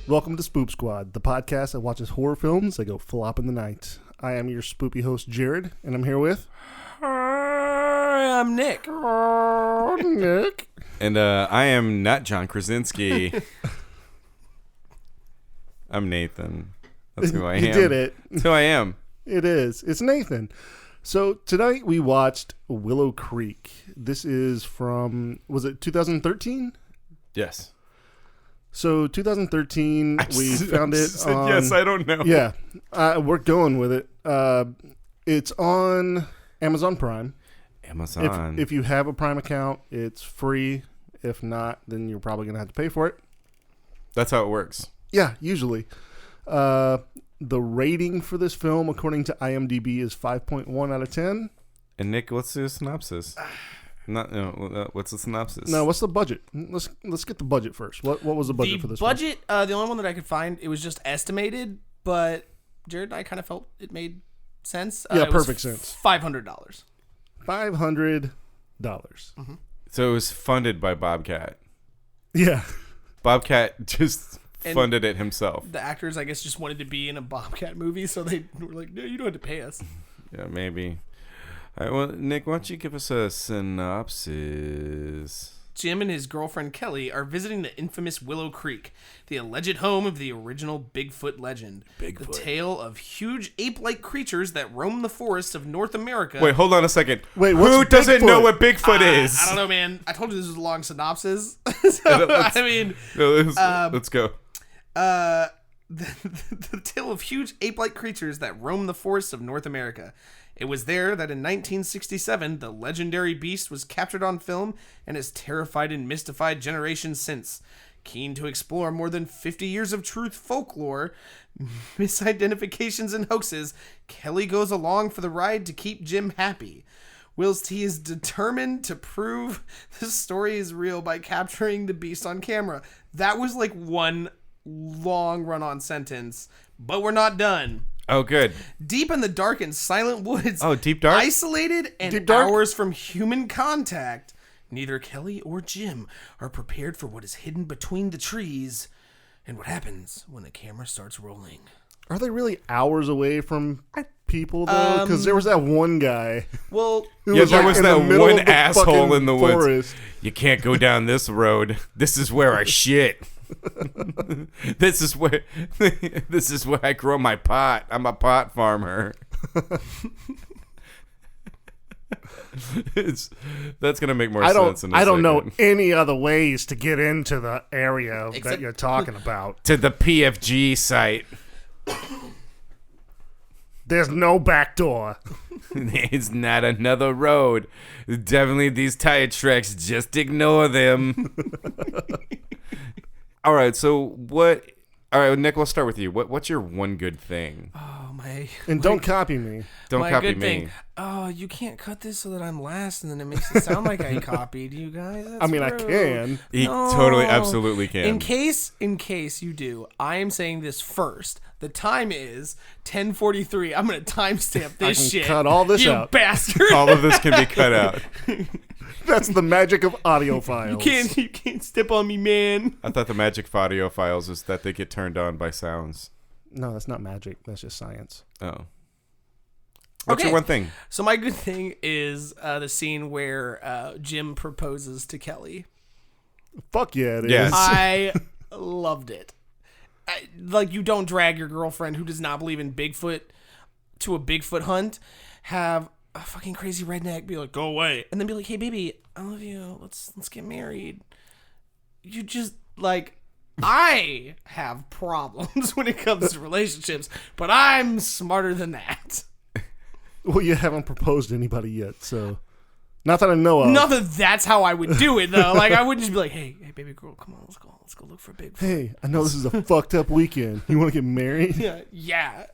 Welcome to Spoop Squad, the podcast that watches horror films that go flop in the night. I am your spoopy host, Jared, and I'm here with... I'm Nick. Nick. And I am not John Krasinski. I'm Nathan. That's who I am. You did it. That's who I am. It is. It's Nathan. So tonight we watched Willow Creek. This is from, was it 2013? Yes. So 2013, we found it on... Yes, I don't know. Yeah, we're going with it. It's on Amazon Prime. Amazon. If you have a Prime account, it's free. If not, then you're probably going to have to pay for it. That's how it works. Yeah, usually. The rating for this film, according to IMDb, is 5.1 out of 10. And Nick, what's the synopsis? What's the synopsis? No, what's the budget? Let's get the budget first. What was the budget for this film? The only one that I could find, it was just estimated, but Jared and I kind of felt it made sense. Yeah, perfect sense. $500. $500. Mm-hmm. So it was funded by Bobcat. Yeah. Bobcat just funded it himself. The actors, I guess, just wanted to be in a Bobcat movie, so they were like, no, you don't have to pay us. Yeah, maybe. All right, well, Nick, why don't you give us a synopsis? Jim and his girlfriend Kelly are visiting the infamous Willow Creek, the alleged home of the original Bigfoot legend. Bigfoot. The tale of huge ape-like creatures that roam the forests of North America. Wait, hold on a second. Wait, who doesn't Bigfoot? know what Bigfoot is? I don't know, man. I told you this was a long synopsis. Let's go. The tale of huge ape-like creatures that roam the forests of North America. It was there that in 1967, the legendary beast was captured on film and has terrified and mystified generations since. Keen to explore more than 50 years of truth folklore, misidentifications, and hoaxes, Kelly goes along for the ride to keep Jim happy. Whilst he is determined to prove the story is real by capturing the beast on camera. That was like one long run-on sentence, but we're not done. Oh, good. Deep in the dark and silent woods. Oh, deep dark? Isolated and Deep dark? hours from human contact, neither Kelly or Jim are prepared for what is hidden between the trees and what happens when the camera starts rolling. Are they really hours away from people, though? Because there was that one guy. Well, Yeah, there was in that the middle one of the asshole fucking in the woods. forest. You can't go down this road. This is where I shit. This is where I grow my pot. I'm a pot farmer. That's gonna make more sense. I don't know any other ways to get into the area that you're talking about. To the PFG site. There's no back door. It's not another road. Definitely these tire tracks. Just ignore them. All right, so what? All right, Nick, let's start with you. What's your one good thing? oh my. And don't copy me. Don't my copy good me. thing. Oh, you can't cut this so that I'm last, and then it makes it sound like I copied you guys. That's I mean, I rude. can. He No. totally, absolutely can. In case you do, I am saying this first. The time is 10:43. I'm gonna timestamp this I can shit. cut all this you out. bastard. All of this can be cut out. That's the magic of audio files. You can't step on me, man. I thought the magic of audio files is that they get turned on by sounds. No, that's not magic. That's just science. Oh. What's Okay. your one thing? So my good thing is the scene where Jim proposes to Kelly. Fuck yeah, it is. Yes. I loved it. Like, you don't drag your girlfriend who does not believe in Bigfoot to a Bigfoot hunt, have a fucking crazy redneck be like, go away, and then be like, hey baby, I love you, let's get married. You just, like, I have problems when it comes to relationships, but I'm smarter than that. Well, you haven't proposed to anybody yet, so... Not that I know of. Not that that's how I would do it, though. Like, I wouldn't just be like, hey baby girl, come on, let's go look for Bigfoot. Hey, I know this is a fucked up weekend. You want to get married? Yeah.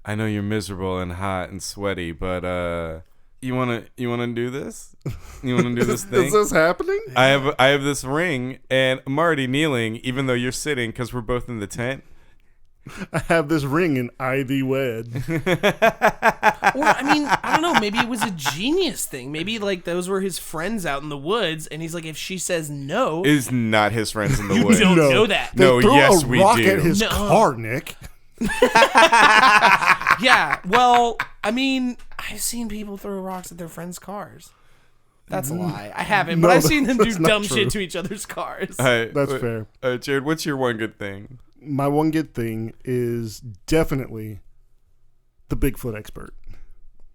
I know you're miserable and hot and sweaty, but you wanna do this? You wanna do this thing? Is this happening? I have this ring, and I'm already kneeling, even though you're sitting, because we're both in the tent. I have this ring and I thee wed. Or, I mean, I don't know. Maybe it was a genius thing. Maybe, like, those were his friends out in the woods, and he's like, if she says no... Is not his friends in the You woods. don't know that. They No, throw yes, a we rock do. at his No. car, Nick. Yeah, well, I mean, I've seen people throw rocks at their friends' cars. That's a lie. I haven't, No, but I've seen them do that's not dumb true. shit to each other's cars. That's fair. Jared, what's your one good thing? My one good thing is definitely the Bigfoot expert.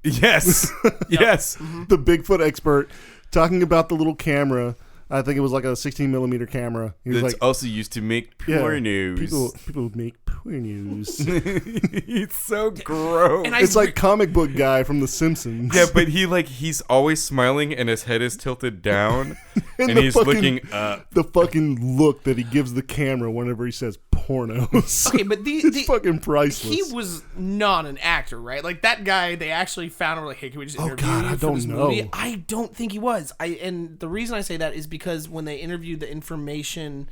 Yes. Yes. The Bigfoot expert talking about the little camera. I think it was like a 16 millimeter camera. He was That's like, also used to make poor news. People make poor news. It's so gross. And I It's like comic book guy from The Simpsons. Yeah, but he's always smiling and his head is tilted down and the he's fucking- looking up. The fucking look that he gives the camera whenever he says pornos. Okay, but it's fucking priceless. he was not an actor, right? Like, that guy, they actually found him, like, hey, can we just interview God, you I for don't this know. movie? I don't think he was. And the reason I say that is because when they interviewed the information,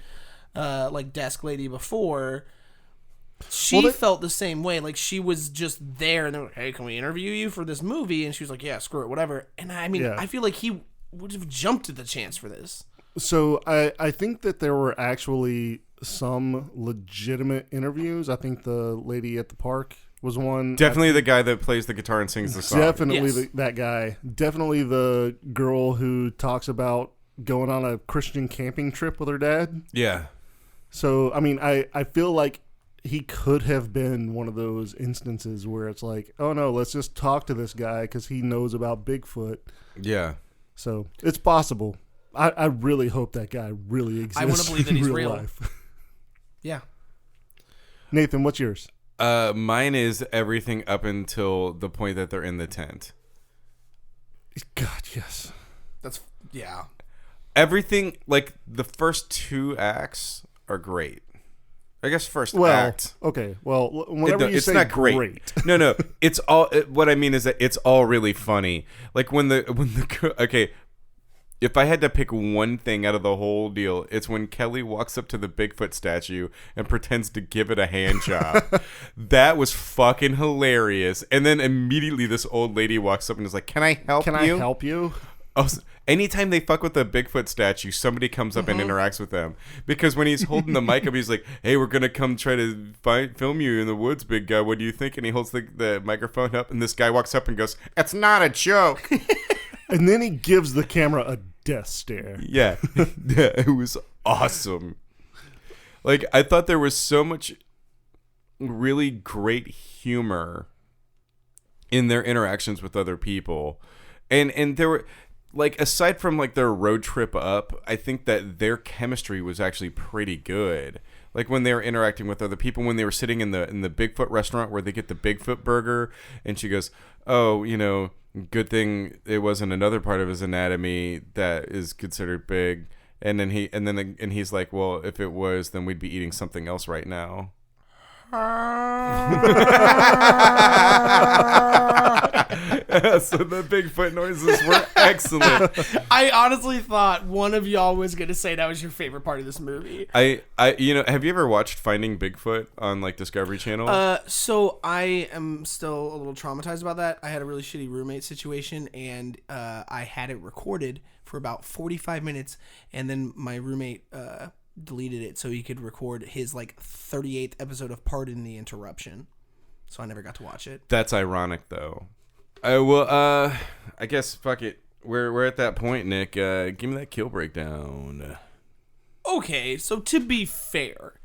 like, desk lady before, she felt the same way. Like, she was just there, and they were like, hey, can we interview you for this movie? And she was like, yeah, screw it, whatever. And I mean, Yeah. I feel like he would have jumped at the chance for this. So I think that there were actually some legitimate interviews. I think the lady at the park was one. Definitely the guy that plays the guitar and sings the song. Definitely Yes. that guy. Definitely the girl who talks about going on a Christian camping trip with her dad. Yeah. So, I mean, I feel like he could have been one of those instances where it's like, oh no, let's just talk to this guy because he knows about Bigfoot. Yeah. So it's possible. I really hope that guy really exists. I wanna believe that in he's real real. life. Yeah. Nathan, what's yours? Mine is everything up until the point that they're in the tent. God, yes. Yeah. Everything, like the first two acts are great. I guess first Well, act. okay. Well, whenever you It's say not great. No, it's all. What I mean is that it's all really funny. Like when the okay. If I had to pick one thing out of the whole deal, it's when Kelly walks up to the Bigfoot statue and pretends to give it a hand job. That was fucking hilarious. And then immediately this old lady walks up and is like, "Can I help you? Can I help you? Oh, anytime they fuck with the Bigfoot statue, somebody comes up and interacts with them. Because when he's holding the mic up, he's like, "Hey, we're gonna come try to film you in the woods, big guy. What do you think?" And he holds the microphone up, and this guy walks up and goes, "It's not a joke." And then he gives the camera a death stare. Yeah, yeah, it was awesome. Like, I thought there was so much really great humor in their interactions with other people, and there were. Like, aside from, like, their road trip up, I think that their chemistry was actually pretty good. Like, when they were interacting with other people, when they were sitting in the Bigfoot restaurant where they get the Bigfoot burger, and she goes, "Oh, you know, good thing it wasn't another part of his anatomy that is considered big." And then he's like, "Well, if it was, then we'd be eating something else right now." So the Bigfoot noises were excellent. I honestly thought one of y'all was going to say that was your favorite part of this movie. I have you ever watched Finding Bigfoot on like Discovery Channel? So I am still a little traumatized about that. I had a really shitty roommate situation, and I had it recorded for about 45 minutes, and then my roommate deleted it so he could record his like 38th episode of Pardon the Interruption. So I never got to watch it. That's ironic, though. I guess fuck it. We're at that point, Nick. Give me that kill breakdown. Okay, so to be fair,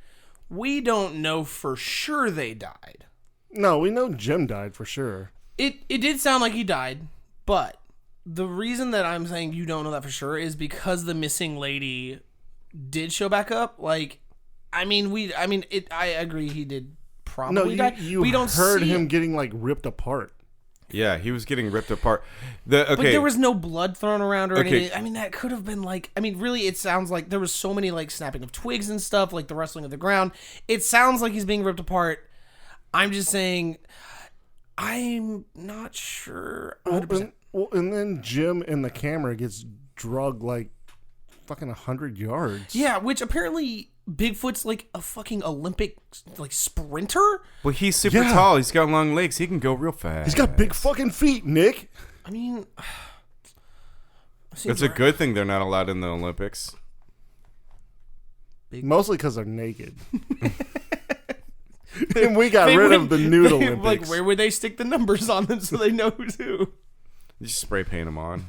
we don't know for sure they died. No, we know Jim died for sure. It did sound like he died, but the reason that I'm saying you don't know that for sure is because the missing lady did show back up. Like, I agree he did probably die. You we don't heard see him it. getting like ripped apart. Yeah, he was getting ripped apart. But there was no blood thrown around or Okay. anything. I mean, that could have been like, really, it sounds like there was so many like snapping of twigs and stuff, like the rustling of the ground. It sounds like he's being ripped apart. I'm just saying, I'm not sure 100%. And then Jim in the camera gets drugged like fucking 100 yards. Yeah, which apparently Bigfoot's like a fucking Olympic like sprinter. Well, he's super tall. He's got long legs. He can go real fast. He's got big fucking feet, Nick. I mean, it's a good thing they're not allowed in the Olympics. Mostly because they're naked. And we got rid of the nude Olympics. Like, where would they stick the numbers on them so they know who's who? You just spray paint them on.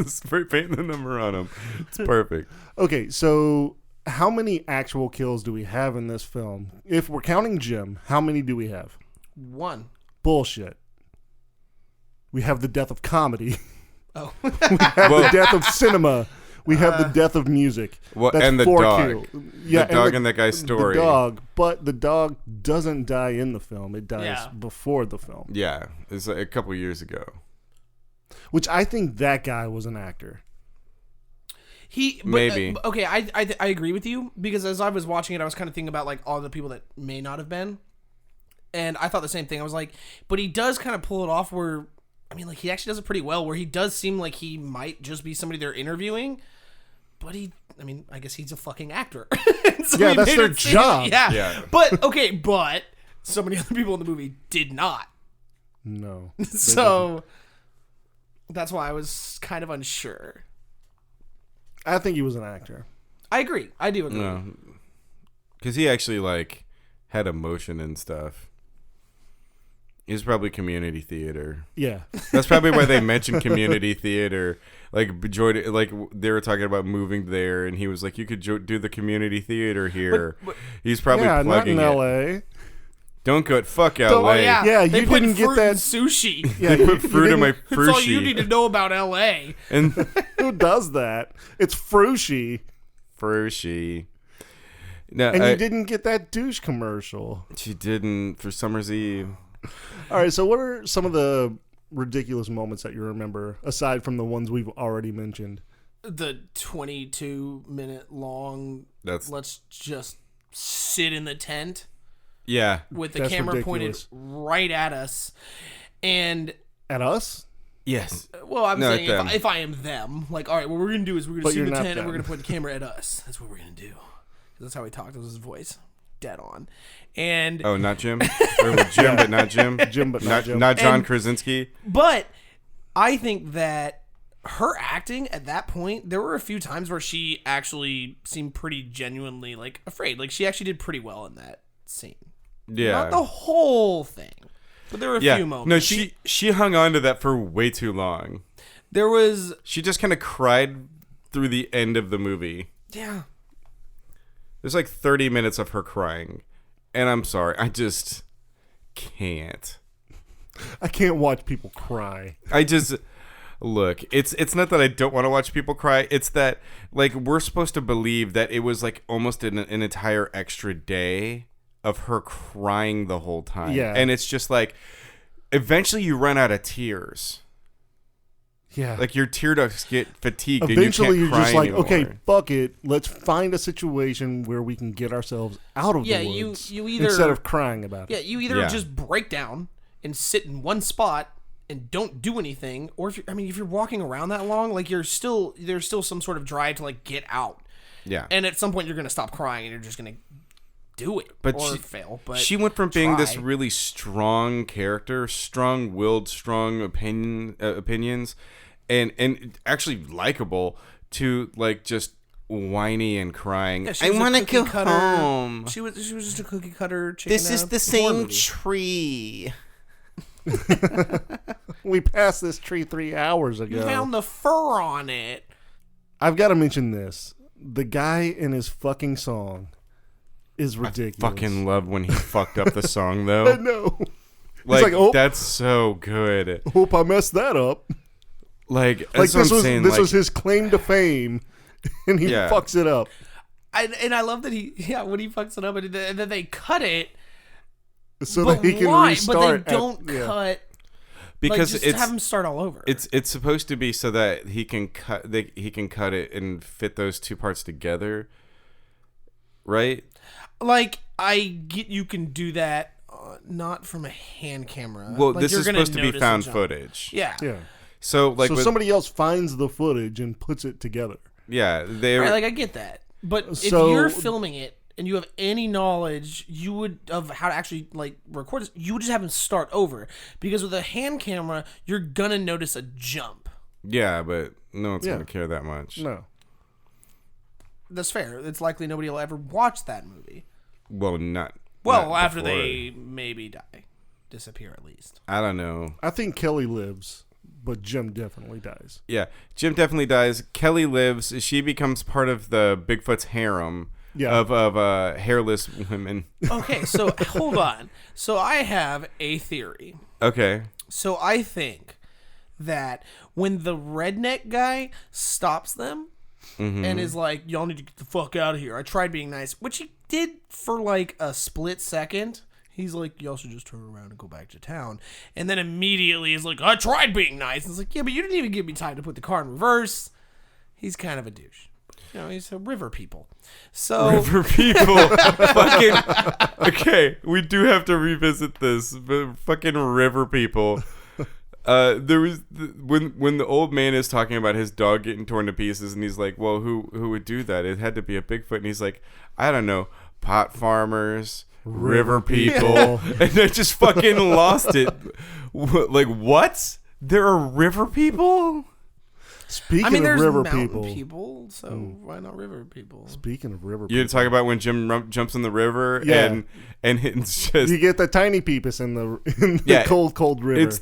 Spray paint the number on them. It's perfect. Okay, so how many actual kills do we have in this film? If we're counting Jim, how many do we have? 1. Bullshit. We have the death of comedy. Oh. We have the death of cinema. We have the death of music. Well, That's and the 4 dog. kills. Yeah, the dog in that guy's story. The dog, but the dog doesn't die in the film. It dies before the film. Yeah, it's like a couple years ago. Which I think that guy was an actor. Maybe. Okay, I agree with you, because as I was watching it, I was kind of thinking about like all the people that may not have been. And I thought the same thing. I was like, but he does kind of pull it off where, I mean, like, he actually does it pretty well, where he does seem like he might just be somebody they're interviewing, but I guess he's a fucking actor. So yeah, that's their job. Yeah. But so many other people in the movie did not. No. So that's why I was kind of unsure. I think he was an actor. I agree. I do agree. No. Because he actually, like, had emotion and stuff. He's probably community theater. Yeah. That's probably why they mentioned community theater. Like, Jordan, like they were talking about moving there, and he was like, "You could do the community theater here." But he's probably plugging not in it. L.A. Don't go fuck LA. Oh, yeah. Yeah, they you put didn't get fruit that in sushi. Yeah, They put fruit in my frushi. That's all you need to know about LA. And Who does that? It's Frushi. frushi. No, And you didn't get that douche commercial. She didn't for Summer's Eve. All right, so what are some of the ridiculous moments that you remember, aside from the ones we've already mentioned? The 22-minute long, That's let's just sit in the tent yeah. with the That's camera ridiculous. pointed right at us. And, At us? Yes. well, I'm No, saying at them. if I am them, like, all right, what we're going to do is we're going But to sit in you're the not tent and we're them. going to point the camera at us. That's what we're going to do. That's how he talked. That was his voice. Dead on. And Oh, not Jim? Or with Jim, but not Jim? Jim, but not Jim. Not John And- Krasinski? But I think that her acting at that point, there were a few times where she actually seemed pretty genuinely like afraid. Like she actually did pretty well in that scene. Yeah. Not the whole thing, but there were a few moments. No, she hung on to that for way too long. There was She just kind of cried through the end of the movie. yeah. There's like 30 minutes of her crying. And I'm sorry, I just can't. I can't watch people cry. I just look, it's not that I don't want to watch people cry. It's that like we're supposed to believe that it was like almost an entire extra day of her crying the whole time. Yeah. And it's just like eventually you run out of tears. Yeah. Like your tear ducts get fatigued. Eventually, and you you're can't just cry like, anymore. okay, fuck it. Let's find a situation where we can get ourselves out of Yeah, the woods you either- instead of crying about it. Yeah, you either Yeah. just break down and sit in one spot and don't do anything, or if you're walking around that long, like there's still some sort of drive to like get out. Yeah. And at some point you're gonna stop crying and you're just gonna do it, But or she- fail. But she went from being this try. really strong character, strong-willed, strong opinions, and actually likable, to like just whiny and crying. Yeah, she I was a want to cookie go cutter. home. She was just a cookie cutter chicken. This in is a the horror same movie. tree. We passed this tree 3 hours ago. You found the fur on it. I've got to mention this. The guy in his fucking song is ridiculous. Fucking love when he fucked up the song I though. know. Like, oh. that's so good. Hope I messed that up. Like Like that's what this I'm was saying. this like, was his claim to fame, and he Yeah. fucks it up. And I love that when he fucks it up and then they cut it. So But that he can why? restart. But they don't yeah. cut. because like, just it's have him start all over. it's supposed to be so that he can cut it and fit those two parts together, right? Like I get you can do that, not from a hand camera. Well, Like, this you're is gonna supposed to be notice the found jump. footage. Yeah. Yeah. So like, so somebody else finds the footage and puts it together. yeah, they Right, like I get that, but So- if you're filming it and you have any knowledge of how to actually like record this, you would just have them start over, because with a hand camera, you're gonna notice a jump. yeah, but no one's Yeah. gonna care that much. No. That's fair. It's likely nobody will ever watch that movie. Well, not After before. they maybe disappear at least. I don't know. I think Kelly lives, but Jim definitely dies. Yeah, Jim definitely dies. Kelly lives. She becomes part of the Bigfoot's harem of hairless women. Okay, so hold on. So I have a theory. Okay. So I think that when the redneck guy stops them and is like, y'all need to get the fuck out of here. I tried being nice, which he did for like a split second. He's like, y'all should just turn around and go back to town. And then immediately is like, I tried being nice. And it's like, yeah, but you didn't even give me time to put the car in reverse. He's kind of a douche. You know, he's a river people. So River people. Fucking. Okay, we do have to revisit this. But fucking river people. There was when the old man is talking about his dog getting torn to pieces, and he's like, "Well, who would do that? It had to be a Bigfoot." And he's like, "I don't know, pot farmers, river people," and I just fucking lost it. Like, what? There are river people? Speaking of there's river mountain people, so why not river people? speaking of river You people, talk about when Jim jumps in the river, Yeah. and it's just you get the tiny peepus in the cold river. It's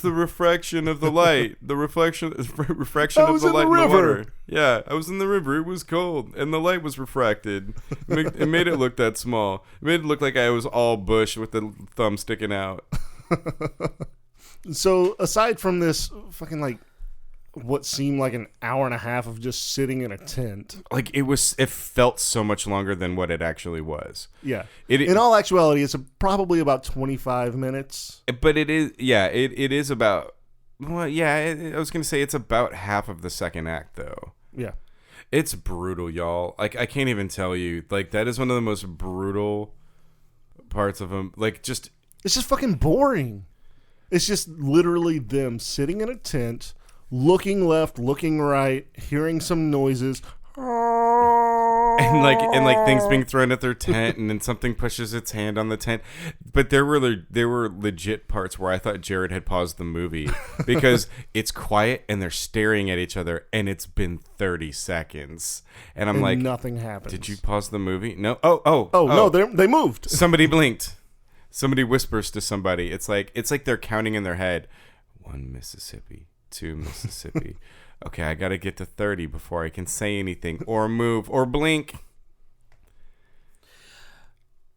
the refraction of the light. The reflection of was the in light the in the river. water. Yeah, I was in the river. It was cold, and the light was refracted. It made it look that small. It made it look like I was all bush with the thumb sticking out. So aside from this fucking like what seemed like an hour and a half of just sitting in a tent. Like it felt so much longer than what it actually was. Yeah. It- in all actuality, it's probably about 25 minutes. But it is, yeah, it is about. Well, yeah, I was gonna say it's about half of the second act though. Yeah. It's brutal, y'all. Like, I can't even tell you. Like, that is one of the most brutal parts of them. Like, It's just fucking boring. It's just literally them sitting in a tent, looking left, looking right, hearing some noises. and like things being thrown at their tent, and then something pushes its hand on the tent. But there were legit parts where I thought Jared had paused the movie because it's quiet and they're staring at each other, and it's been 30 seconds, and I'm like, nothing happens. did you pause the movie? No. Oh, No, they moved. Somebody blinked. Somebody whispers to somebody. It's like they're counting in their head. 1 Mississippi, 2 Mississippi. Okay, I gotta get to 30 before I can say anything or move or blink.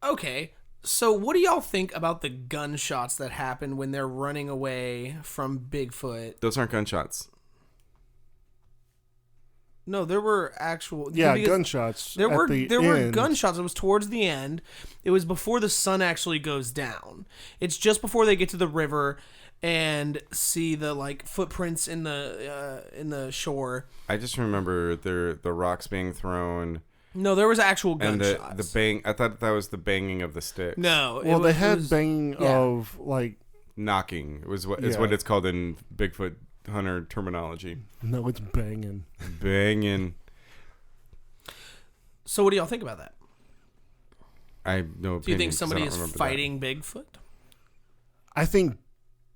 Okay, so what do y'all think about the gunshots that happen when they're running away from Bigfoot? Those aren't gunshots. No, there were actual because gunshots. There at were the there were end. gunshots. It was towards the end. It was before the sun actually goes down. It's just before they get to the river and see the like footprints in the shore. I just remember the rocks being thrown No, there was actual and gunshots. the bang. I thought that was the banging of the sticks. No, Well, they it had was, banging yeah. of like. Knocking is what Yeah. it's called in Bigfoot hunter terminology. No, it's banging. Banging. So what do y'all think about that? I have no opinion. Do you think 'cause I somebody don't is remember that. fighting Bigfoot? I think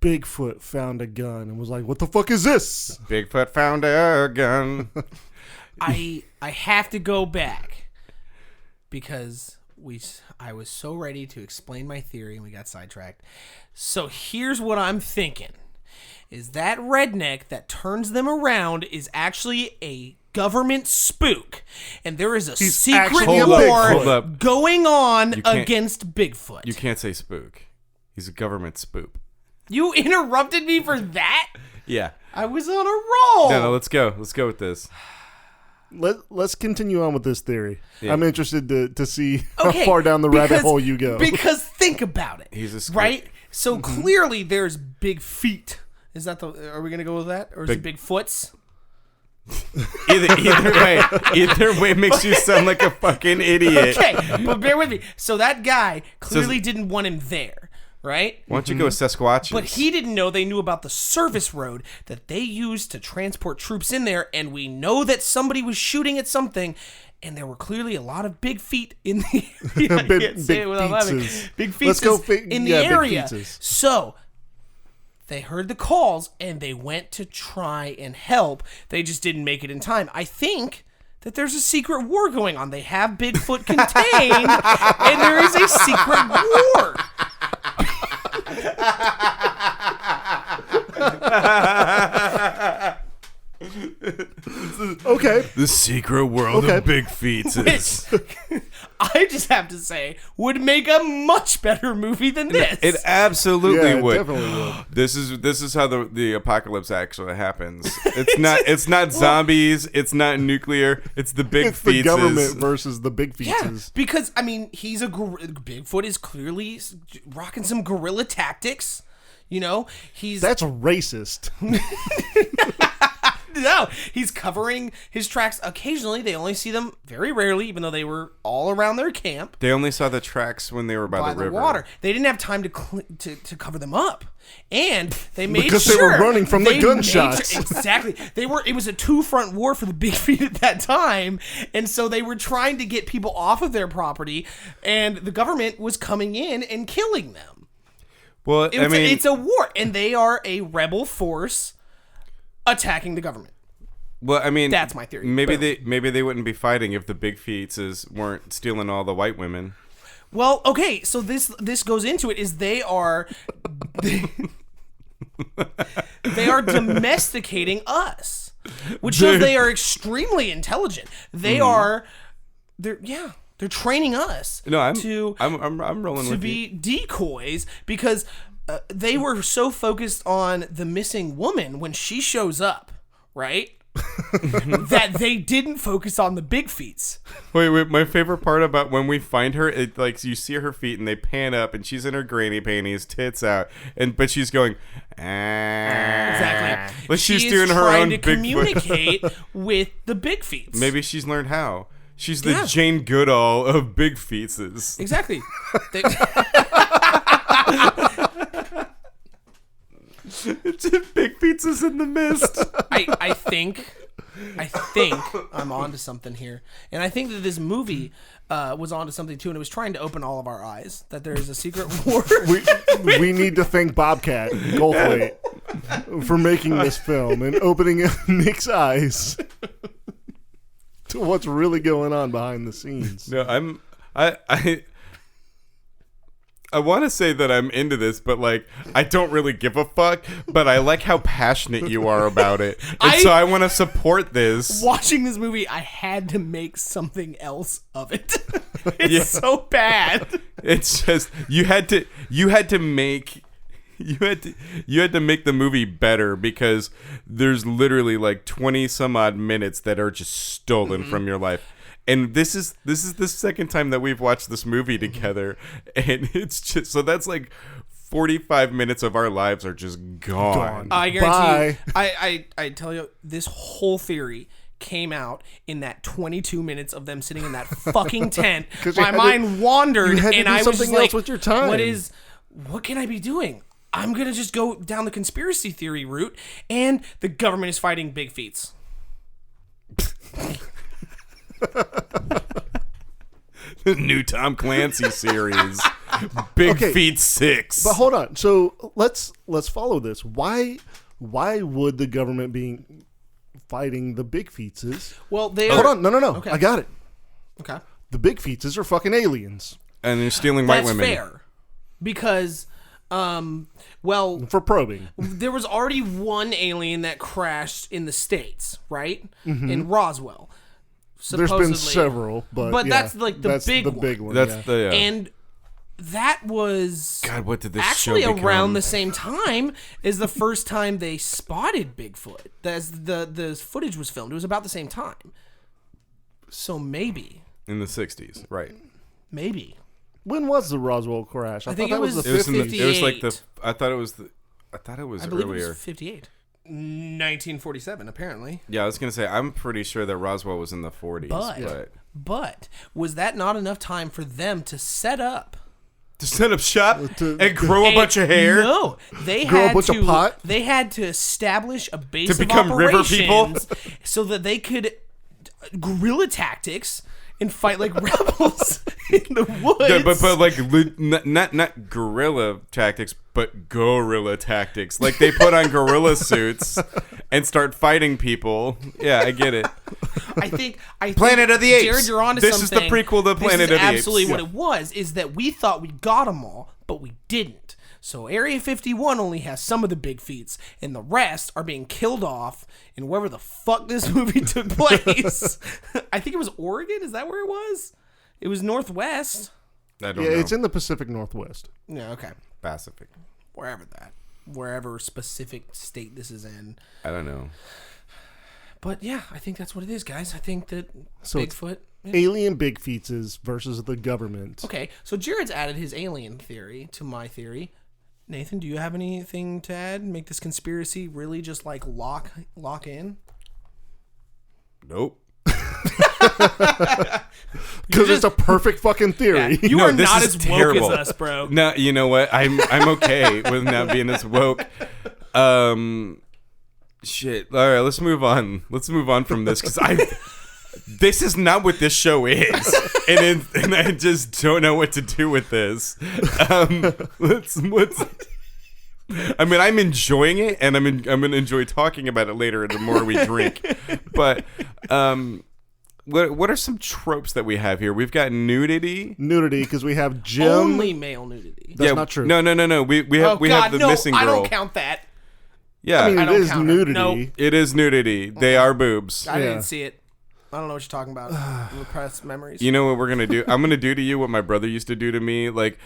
Bigfoot found a gun and was like, "What the fuck is this?" Bigfoot found a gun. I have to go back because I was so ready to explain my theory and we got sidetracked. So here's what I'm thinking. Is that redneck that turns them around is actually a government spook, and there is a He's secret actually a war Bigfoot. Hold up. going on You can't- against Bigfoot. You can't say spook. He's a government spoop. You interrupted me for that? Yeah. I was on a roll. No, let's go. Let's go with this. Let's continue on with this theory. Yeah. I'm interested to see Okay, how far down the rabbit because- hole you go. Because think about it. He's a scoop. right? So clearly there's big feet. Is that are we gonna go with that? Or is it big foots? Either way makes you sound like a fucking idiot. Okay, but bear with me. So that guy clearly didn't want him there. right? Why don't you go with Sasquatches? But he didn't know they knew about the service road that they used to transport troops in there, and we know that somebody was shooting at something, and there were clearly a lot of big feet in the area. Big- I can't say it without laughing. Big feet Let's go in the yeah, big area. feetses. So they heard the calls, and they went to try and help. They just didn't make it in time. I think that there's a secret war going on. They have Bigfoot contained, and there is a secret war. Okay. The secret world Okay. of big feetses. I just have to say, would make a much better movie than this. It absolutely Yeah, it would. definitely would. This is how the apocalypse actually happens. It's not zombies. It's not nuclear. It's the big It's the feetses. government versus the big Yeah, feetses. because I mean, Bigfoot is clearly rocking some guerrilla tactics. You know, That's racist. No, he's covering his tracks. Occasionally, they only see them very rarely, even though they were all around their camp They only saw the tracks when they were by, by the the river. water. They didn't have time to cover them up, and they made Because they sure were running from the they made gunshots. exactly, it was a two-front war for the big feet at that time, and so they were trying to get people off of their property, and the government was coming in and killing them. Well, It's a war, and they are a rebel force attacking the government. well, I mean, That's my theory. Maybe Boom. they wouldn't be fighting if the big feetses weren't stealing all the white women. Well, okay, so this goes into it is they are domesticating us, which shows they are extremely intelligent. They're training us. No, I'm rolling to with be you. decoys because they were so focused on the missing woman when she shows up, right? that they didn't focus on the big feets. Wait, my favorite part about when we find her, it like you see her feet and they pan up and she's in her granny panties, tits out, but she's going Exactly. like she's She doing is her trying own to Bigfoot. communicate with the big feets. Maybe she's learned how. She's the Yeah. Jane Goodall of big feetses. Exactly. They- Big feetses in the mist. I think I'm onto something here, and I think that this movie was onto something too, and it was trying to open all of our eyes that there is a secret war. We need to thank Bobcat Goldthwait for making this film and opening Nick's eyes to what's really going on behind the scenes. No, I want to say that I'm into this, but like I don't really give a fuck. But I like how passionate you are about it, and so I want to support this. Watching this movie, I had to make something else of it. It's so bad. It's just you had to make the movie better because there's literally like 20 some odd minutes that are just stolen from your life. And this is the second time that we've watched this movie together, and it's just so that's like 45 minutes of our lives are just gone. I guarantee Bye. you, I tell you, this whole theory came out in that 22 minutes of them sitting in that fucking tent. 'Cause you My had to- mind wandered, you had to and do I was something just else like, with your time. What can I be doing? I'm gonna just go down the conspiracy theory route, and the government is fighting big feets. The new Tom Clancy series, Big Okay. Feet 6. But hold on. So let's follow this. Why would the government be fighting the big feetses? Well, they Hold are, on. No. Okay. I got it. Okay, The big feetses are fucking aliens And they're stealing white that's women. fair because, well, for probing. there was already one alien that crashed in the States, right? In Roswell. There's Supposedly. been several, but But yeah, that's like the that's big the one. big one. That's yeah. the And that was God. What did this actually show around become? the same time as the first time they spotted Bigfoot. As the footage was filmed, it was about the same time. So maybe, in the 60s, right? maybe. When was the Roswell crash? I think thought it that was was the It was 50s. it was like the. I thought it was I believe it earlier. was 58. 1947, apparently. Yeah, I was gonna say I'm pretty sure that Roswell was in the 40s, but But was that not enough time for them to set up To set up shop To- and grow a bunch of hair? No, they Grow a had bunch to. of pot? They had to establish a base To become of river people? operations so that they could guerrilla tactics and fight like rebels in the woods. Yeah, but like not guerrilla tactics, but gorilla tactics. Like they put on gorilla suits and start fighting people. Yeah, I get it. I think Planet of the Apes. Jared, you're onto This is something. the prequel to Planet of the Apes. Absolutely, what Yeah. it was is that we thought we got them all, but we didn't. So Area 51 only has some of the big feats, and the rest are being killed off in wherever the fuck this movie took place. I think it was Oregon. Is that where it was? It was Northwest. I don't Yeah, know. it's in the Pacific Northwest. Yeah, okay. Pacific. Wherever specific state this is in. I don't know. But yeah, I think that's what it is, guys. I think that So it's Bigfoot. Alien Big Feetses versus the government. Okay, so Jared's added his alien theory to my theory. Nathan, do you have anything to add? Make this conspiracy really just like lock in? Nope. Because it's a perfect fucking theory. You No, are this not is as terrible. woke as us, bro. No, you know what? I'm okay with not being as woke. Shit. All right, let's move on. Let's move on from this because this is not what this show is, and I just don't know what to do with this. Let's. I mean, I'm enjoying it, and I'm gonna enjoy talking about it later the more we drink. But what are some tropes that we have here? We've got nudity. Nudity, because we have Jim. Only male nudity. That's not true. No. We have the missing girl. I don't count that. Yeah, I mean, I it don't is count it. nudity. Nope. it is nudity. They are boobs. I Yeah. didn't see it. I don't know what you're talking about. Repressed memories. You know what we're gonna do? I'm gonna do to you what my brother used to do to me. Like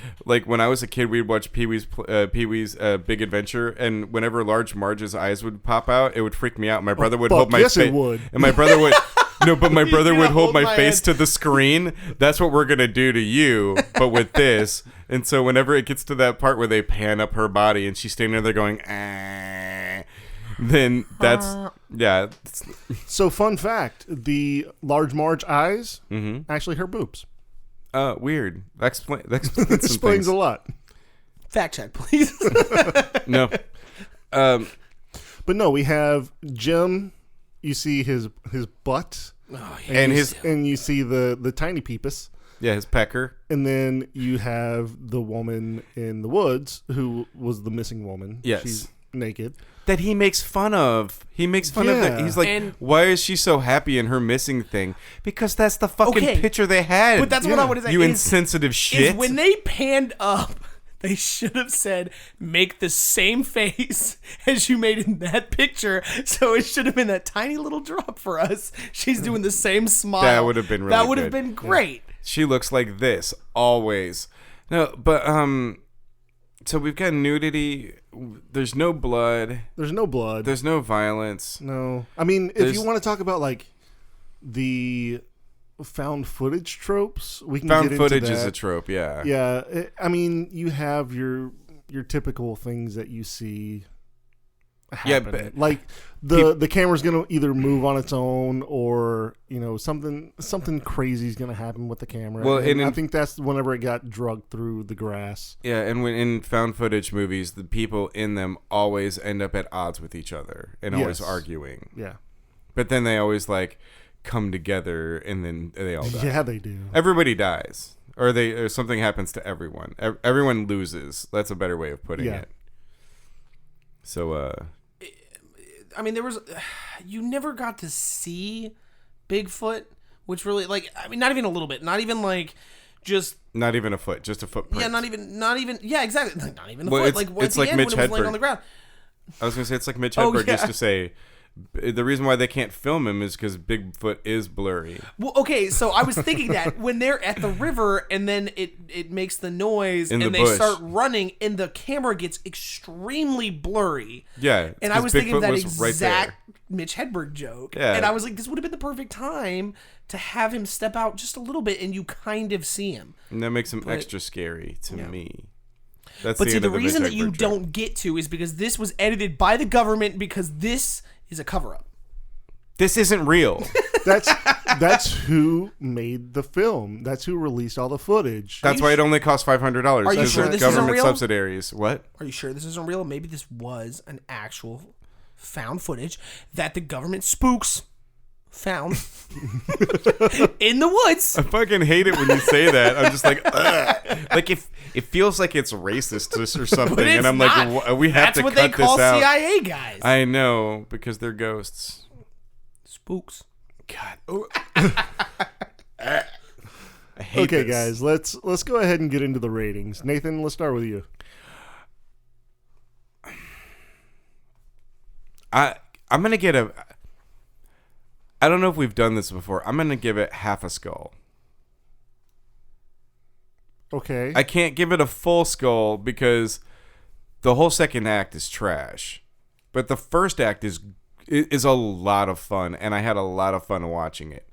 when I was a kid, we'd watch Pee Wee's Big Adventure, and whenever Large Marge's eyes would pop out, it would freak me out. My brother would fuck, hold my yes, face, it would. and my brother would. No, but my brother would hold my face head. to the screen. That's what we're gonna do to you, but with this. And so whenever it gets to that part where they pan up her body and she's standing there going, then that's it's- So, fun fact: the Large Marge eyes actually her boobs. weird. That explains some Explains things. a lot. Fact check, please. No. But no, we have Jim. You see his butt, And his and you see the tiny peepus, his pecker. and then you have the woman in the woods who was the missing woman. Yes. She's naked. That he makes fun of. He makes fun of that. Yeah. He's like, And- why is she so happy in her missing thing? Because that's the fucking Okay. picture they had. But that's what I want to say. You is- insensitive is shit. when they panned up, they should have said, make the same face as you made in that picture. So it should have been that tiny little drop for us. She's doing the same smile. That would have been really That would have good. been great. She looks like this always. No, but so we've got nudity. There's no blood. There's no blood. There's no violence. No. I mean, if There's- you want to talk about like the found footage tropes, we can Found get into footage is that. a trope. Yeah. Yeah, I mean, you have your typical things that you see Yeah, happening. but like the camera's gonna either move on its own, or something crazy is gonna happen with the camera. Well, and and I in- think that's whenever it got drugged through the grass. Yeah, and when in found footage movies, the people in them always end up at odds with each other and always Yes. arguing. Yeah, But then they always like come together and then they all die. yeah, they do. Everybody dies, or something happens to everyone. Everyone loses. That's a better way of putting Yeah. it. So, I mean, you never got to see Bigfoot, which really, like, I mean, not even a little bit. Not even like just... not even a foot, just a footprint. Yeah, not even. Yeah, exactly. Like, not even a Well, foot. it's- Like it's at the like end Mitch when it was laying Hedberg. on the ground. I was gonna say it's like Mitch Oh, Hedberg yeah. used to say. The reason why they can't film him is because Bigfoot is blurry. Well, okay, so I was thinking that when they're at the river and then it makes the noise In and the they bush. start running and the camera gets extremely blurry. Yeah, it's And I 'cause was thinking Bigfoot that was right exact there. Mitch Hedberg joke. Yeah. And I was like, this would have been the perfect time to have him step out just a little bit and you kind of see him. And that makes him extra scary to me. That's But see, end the of Mitch reason that Hedberg you joke. don't get to is because this was edited by the government because this is a cover-up. This isn't real. That's who made the film. That's who released all the footage. That's why it only costs $500. Are you sure of this isn't government real? subsidiaries. What? Are you sure this isn't real? Maybe this was an actual found footage that the government spooks found in the woods. I fucking hate it when you say that. I'm just like, ugh. Like if it feels like it's racist or something, and I'm not. like, we have That's to what cut they call this out. CIA guys. I know, because they're ghosts. Spooks. God. I hate Okay, this. guys, let's go ahead and get into the ratings. Nathan, let's start with you. I'm gonna get a. I don't know if we've done this before. I'm gonna give it half a skull. Okay. I can't give it a full skull because the whole second act is trash, but the first act is a lot of fun, and I had a lot of fun watching it.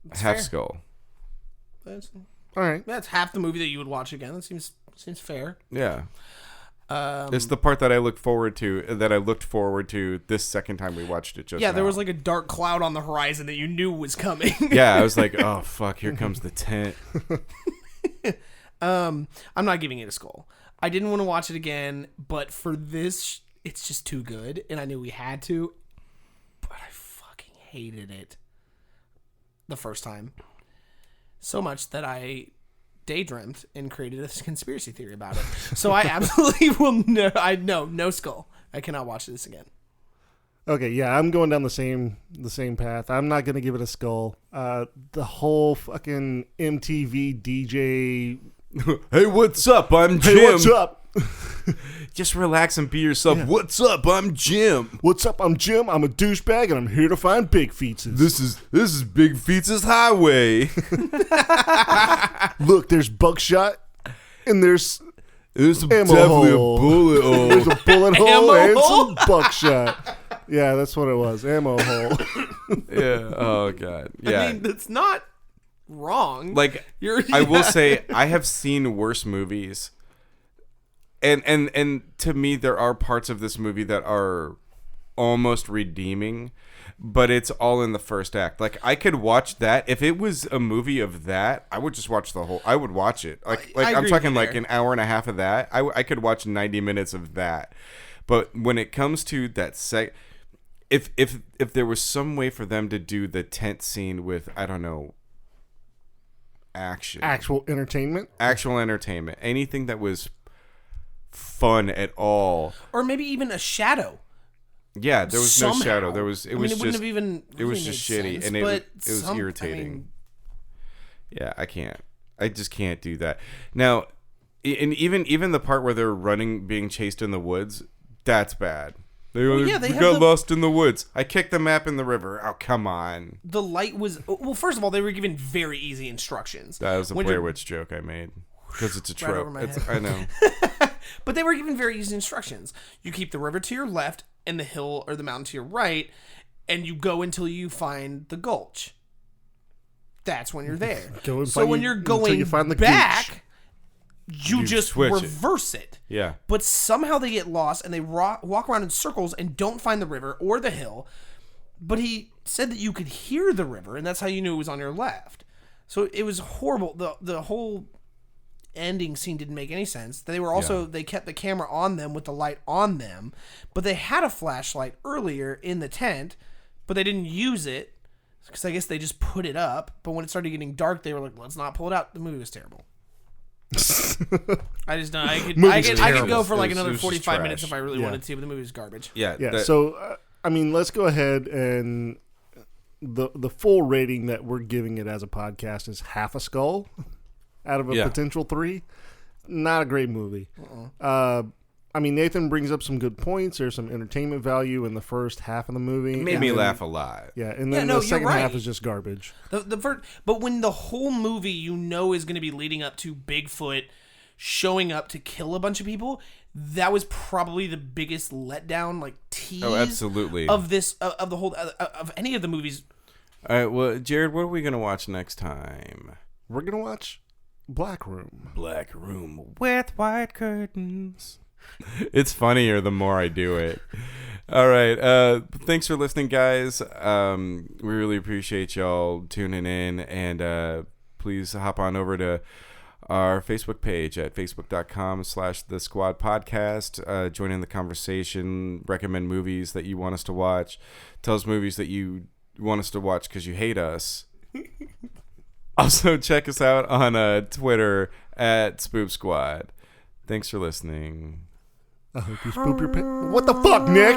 That's Half fair. skull. All right. That's half the movie that you would watch again. That seems fair. Yeah. It's the part that I looked forward to this second time we watched it just Yeah, there now. was like a dark cloud on the horizon that you knew was coming. Yeah, I was like, oh fuck, here comes the tent. I'm not giving it a skull. I didn't want to watch it again, but for this, it's just too good, and I knew we had to. But I fucking hated it the first time so much that I daydreamed and created a conspiracy theory about it. So I absolutely will no skull. I cannot watch this again. Okay, yeah, I'm going down the same path. I'm not gonna give it a skull. The whole fucking MTV DJ. Hey, what's up? I'm Jim. Hey, what's up? Just relax and be yourself. Yeah. What's up? I'm Jim. What's up? I'm Jim. I'm a douchebag, and I'm here to find big feetses. This is Big Feets' highway. Look, there's buckshot, and there's There's ammo definitely hole. a bullet hole. There's a bullet hole Ammo and hole? some buckshot. Yeah, that's what it was. Ammo hole. Yeah. Oh god. Yeah. I mean, that's not wrong. Like I will say, I have seen worse movies, and to me, there are parts of this movie that are almost redeeming, but it's all in the first act. Like I could watch that if it was a movie of that. I would just watch the whole. I would watch it. Like I I'm agree talking with you like there. an hour and a half of that. I could watch 90 minutes of that. But when it comes to that if there was some way for them to do the tent scene with, I don't know, Actual entertainment. actual entertainment, anything that was fun at all. or maybe even a shadow. Yeah, there was no Somehow. shadow. It was wouldn't just have even it was really just made shitty, sense, and it but was some- irritating. I mean, Yeah, I can't. I just can't do that. Now, and even the part where they're running, being chased in the woods, that's bad. They have got the- lost in the woods. I kicked the map in the river. Oh, come on. the light was well. First of all, they were given very easy instructions. That was a When Blair you're- Witch joke I made. Because it's a Right over trope. my It's, head. I know. But they were given very easy instructions. You keep the river to your left and the hill or the mountain to your right, and you go until you find the gulch. That's when you're there. Go and So find when you- you're until going you find the back, you just switch it. reverse it. Yeah. But somehow they get lost and they walk around in circles and don't find the river or the hill. But he said that you could hear the river, and that's how you knew it was on your left. So it was horrible. The whole ending scene didn't make any sense. They were also they kept the camera on them with the light on them, but they had a flashlight earlier in the tent, but they didn't use it because I guess they just put it up. But when it started getting dark, they were like, "Let's not pull it out." The movie was terrible. I just don't. I could go terrible. for like It was another just 45 minutes trash. if I really Yeah. wanted to, but the movie was garbage. Yeah. Yeah. that- So, I mean, let's go ahead and the full rating that we're giving it as a podcast is half a skull out of a potential 3. Not a great movie. I mean, Nathan brings up some good points. There's some entertainment value in the first half of the movie. it made And me then- laugh a lot. Yeah, and then no, the you're second half right. is just garbage. The first, but when the whole movie you know is going to be leading up to Bigfoot showing up to kill a bunch of people, that was probably the biggest letdown, like tease. Oh, absolutely. Of this of the whole of any of the movies. All right, well, Jared, what are we going to watch next time? We're going to watch Black Room. Black Room with white curtains. It's funnier the more I do it. All right. Thanks for listening, guys. We really appreciate y'all tuning in, and please hop on over to our Facebook page at facebook.com/The Squad Podcast. Join in the conversation. Recommend movies that you want us to watch. Tell us movies that you want us to watch because you hate us. Also, check us out on Twitter at Spoop Squad. Thanks for listening. I hope you spoop your What the fuck, Nick?